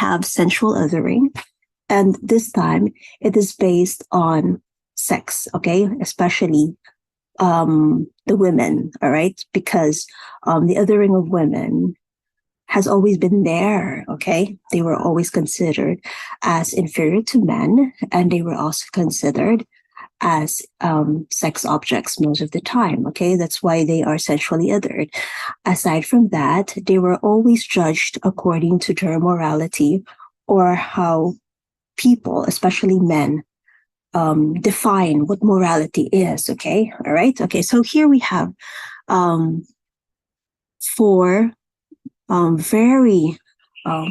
have sensual othering. And this time it is based on sex, okay? Especially the women, all right? Because the othering of women has always been there, okay? They were always considered as inferior to men, and they were also considered as sex objects most of the time, okay? That's why they are sexually othered. Aside from that, they were always judged according to their morality or how people, especially men, define what morality is, okay? All right? Okay, so here we have four very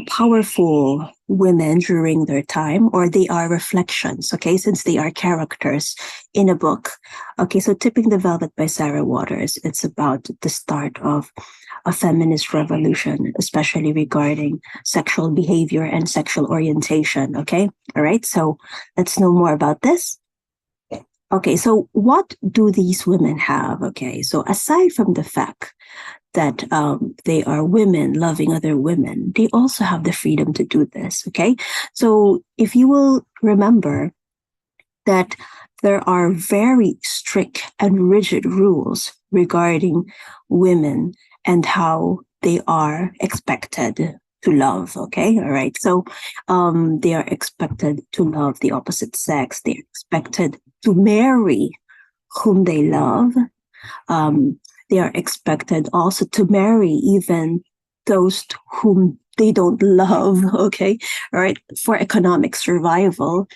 powerful women during their time, or they are reflections, okay, since they are characters in a book. Okay, so Tipping the Velvet by Sarah Waters, it's about the start of a feminist revolution, especially regarding sexual behavior and sexual orientation, okay? All right, so let's know more about this. Okay, so what do these women have? Okay, so aside from the fact that they are women loving other women, they also have the freedom to do this, okay? So if you will remember that there are very strict and rigid rules regarding women and how they are expected to love, okay? All right, so they are expected to love the opposite sex. They're expected to marry whom they love. They are expected also to marry even those whom they don't love, okay? All right, for economic survival,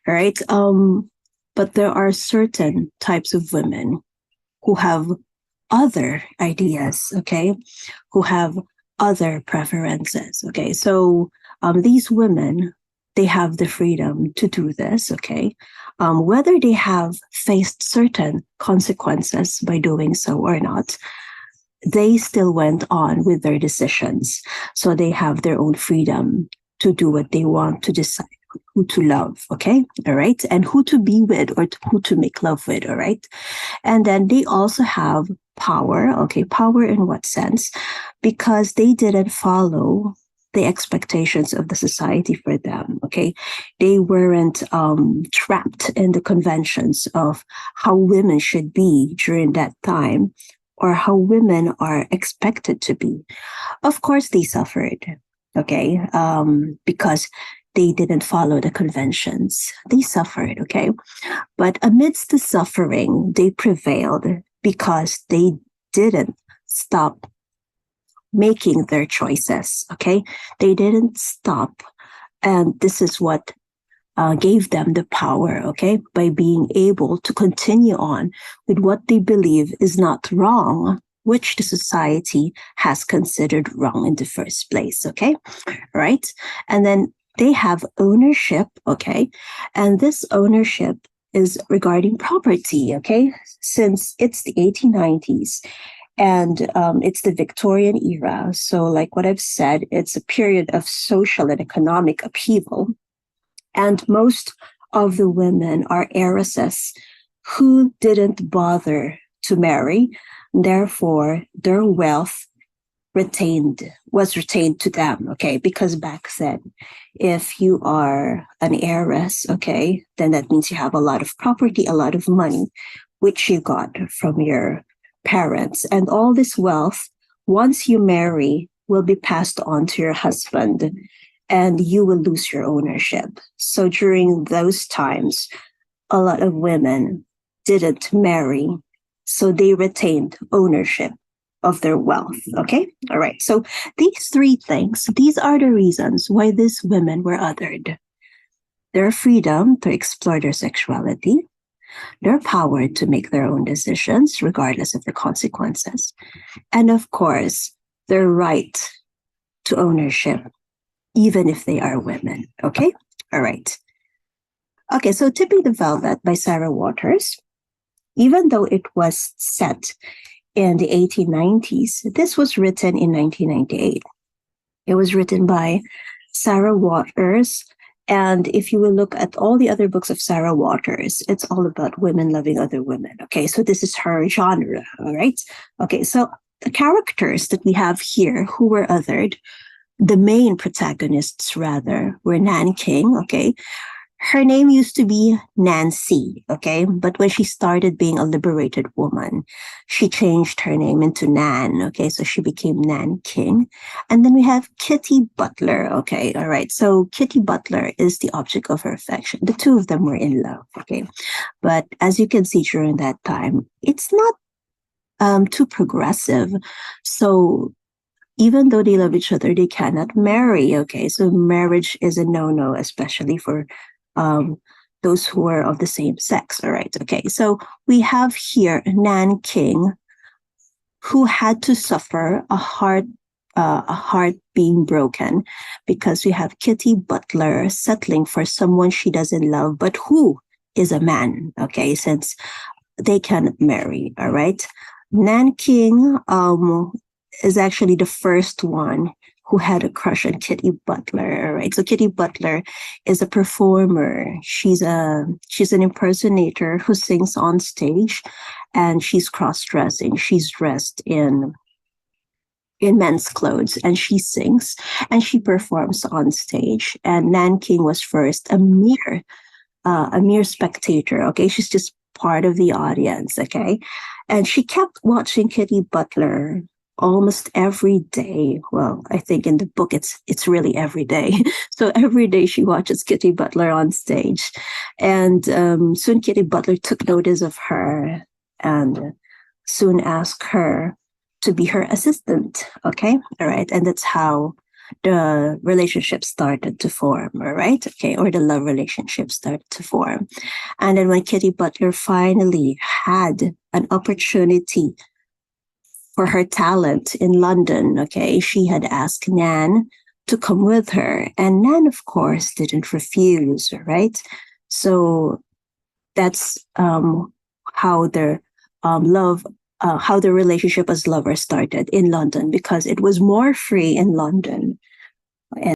all right? But there are certain types of women who have other ideas, okay? Who have other preferences, okay? So these women, they have the freedom to do this, okay? Whether they have faced certain consequences by doing so or not, they still went on with their decisions. So they have their own freedom to do what they want, to decide who to love, okay? All right? And who to be with or who to make love with, all right? And then they also have power, okay? Power in what sense? Because they didn't follow the expectations of the society for them, okay? They weren't trapped in the conventions of how women should be during that time or how women are expected to be. Of course, they suffered, okay? Because they didn't follow the conventions. They suffered, okay? But amidst the suffering, they prevailed because they didn't stop making their choices, okay? They didn't stop. And this is what gave them the power, okay? By being able to continue on with what they believe is not wrong, which the society has considered wrong in the first place, okay? Right? And then they have ownership, okay? And this ownership is regarding property, okay? Since it's the 1890s, and it's the Victorian era. So, like what I've said, it's a period of social and economic upheaval. And most of the women are heiresses who didn't bother to marry. Therefore, their wealth was retained to them, okay? Because back then, if you are an heiress, okay, then that means you have a lot of property, a lot of money, which you got from your parents. And all this wealth, once you marry, will be passed on to your husband and you will lose your ownership. So during those times, a lot of women didn't marry, so they retained ownership of their wealth. Okay? All right. So these three things, these are the reasons why these women were othered. Their freedom to explore their sexuality, their power to make their own decisions, regardless of the consequences, and of course, their right to ownership, even if they are women. Okay? All right. Okay, so Tipping the Velvet by Sarah Waters, even though it was set in the 1890s, this was written in 1998. It was written by Sarah Waters. And if you will look at all the other books of Sarah Waters, it's all about women loving other women. Okay, so this is her genre. All right. Okay, so the characters that we have here who were othered the main protagonists rather were Nan King, okay? Her name used to be Nancy, okay? But when she started being a liberated woman, she changed her name into Nan, okay? So she became Nan King. And then we have Kitty Butler, okay? All right. So Kitty Butler is the object of her affection. The two of them were in love, okay? But as you can see during that time, it's not too progressive. So even though they love each other, they cannot marry. Okay, so marriage is a no-no, especially for um, those who are of the same sex. All right. Okay, so we have here Nan King, who had to suffer a heart being broken, because we have Kitty Butler settling for someone she doesn't love, but who is a man. Okay, since they cannot marry. All right. Nan King is actually the first one who had a crush on Kitty Butler. All right. So Kitty Butler is a performer. She's an impersonator who sings on stage, and she's cross-dressing. She's dressed in men's clothes, and she sings and she performs on stage. And Nan King was first a mere spectator. Okay, she's just part of the audience. Okay, and she kept watching Kitty Butler almost every day. Well, I think in the book it's really every day. So every day she watches Kitty Butler on stage, and soon Kitty Butler took notice of her and soon asked her to be her assistant. Okay, all right, and that's how the relationship started to form, all right? Okay, or the love relationship started to form. And then when Kitty Butler finally had an opportunity for her talent in London, okay, she had asked Nan to come with her. And Nan, of course, didn't refuse, right? So that's how their how the relationship as lovers started in London, because it was more free in London. And